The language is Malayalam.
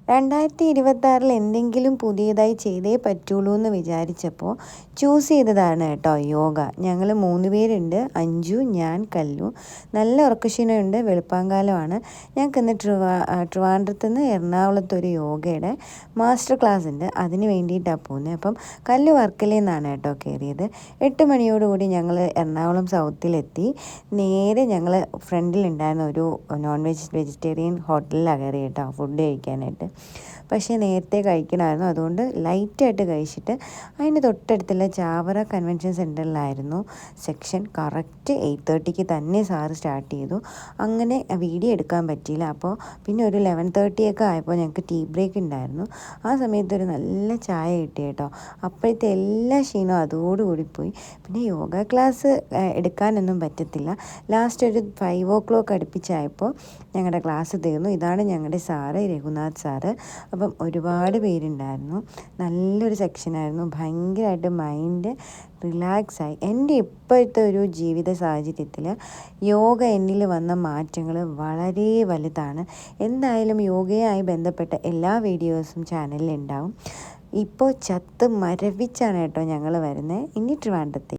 2026 എന്തെങ്കിലും പുതിയതായി ചെയ്തേ പറ്റുള്ളൂ എന്ന് വിചാരിച്ചപ്പോൾ ചൂസ് ചെയ്തതാണ് കേട്ടോ യോഗ. ഞങ്ങൾ 3 പേരുണ്ട്, അഞ്ജു, ഞാൻ, കല്ലു. നല്ല ഉറക്കക്ഷീണമുണ്ട്, വെളുപ്പാങ്കാലമാണ്. ഞങ്ങൾക്ക് ഇന്ന് ട്രിവാൻഡ്രത്ത് നിന്ന് എറണാകുളത്തൊരു യോഗയുടെ മാസ്റ്റർ ക്ലാസ് ഉണ്ട്, അതിന് വേണ്ടിയിട്ടാണ് പോകുന്നത്. അപ്പം കല്ലു വർക്കലയിൽ നിന്നാണ് കേട്ടോ കയറിയത്. 8 മണിയോടുകൂടി ഞങ്ങൾ എറണാകുളം സൗത്തിലെത്തി. നേരെ ഞങ്ങൾ ഫ്രണ്ടിലുണ്ടായിരുന്ന ഒരു വെജിറ്റേറിയൻ ഹോട്ടലിലാണ് കയറി കേട്ടോ ഫുഡ് കഴിക്കാനായിട്ട്. പക്ഷേ നേരത്തെ കഴിക്കണമായിരുന്നു, അതുകൊണ്ട് ലൈറ്റായിട്ട് കഴിച്ചിട്ട് അതിന് തൊട്ടടുത്തുള്ള ചാവറ കൺവെൻഷൻ സെൻറ്ററിലായിരുന്നു സെക്ഷൻ. കറക്റ്റ് 8:30 തന്നെ സാറ് സ്റ്റാർട്ട് ചെയ്തു. അങ്ങനെ വീഡിയോ എടുക്കാൻ പറ്റിയില്ല. അപ്പോൾ പിന്നെ ഒരു 11:30 ആയപ്പോൾ ഞങ്ങൾക്ക് ടീ ബ്രേക്ക് ഉണ്ടായിരുന്നു. ആ സമയത്ത് ഒരു നല്ല ചായ കിട്ടി കേട്ടോ. അപ്പോഴത്തെ എല്ലാ ക്ഷീണവും അതോടുകൂടി പോയി. പിന്നെ യോഗ ക്ലാസ് എടുക്കാനൊന്നും പറ്റത്തില്ല. ലാസ്റ്റ് ഒരു 5 o'clock അടുപ്പിച്ചായപ്പോൾ ഞങ്ങളുടെ ക്ലാസ് തീർന്നു. ഇതാണ് ഞങ്ങളുടെ സാറ്, രഘുനാഥ് സാറ്. അപ്പം ഒരുപാട് പേരുണ്ടായിരുന്നു. നല്ലൊരു സെക്ഷനായിരുന്നു. ഭയങ്കരമായിട്ട് മൈൻഡ് റിലാക്സായി. എൻ്റെ ഇപ്പോഴത്തെ ഒരു ജീവിത സാഹചര്യത്തിൽ യോഗ എന്നിൽ വന്ന മാറ്റങ്ങൾ വളരെ വലുതാണ്. എന്തായാലും യോഗയുമായി ബന്ധപ്പെട്ട എല്ലാ വീഡിയോസും ചാനലിൽ ഉണ്ടാവും. ഇപ്പോൾ ചത്ത് മരവിച്ചാണ് കേട്ടോ ഞങ്ങൾ വരുന്നത്. ഇനി ട്രിവാൻഡ്രത്തേക്ക്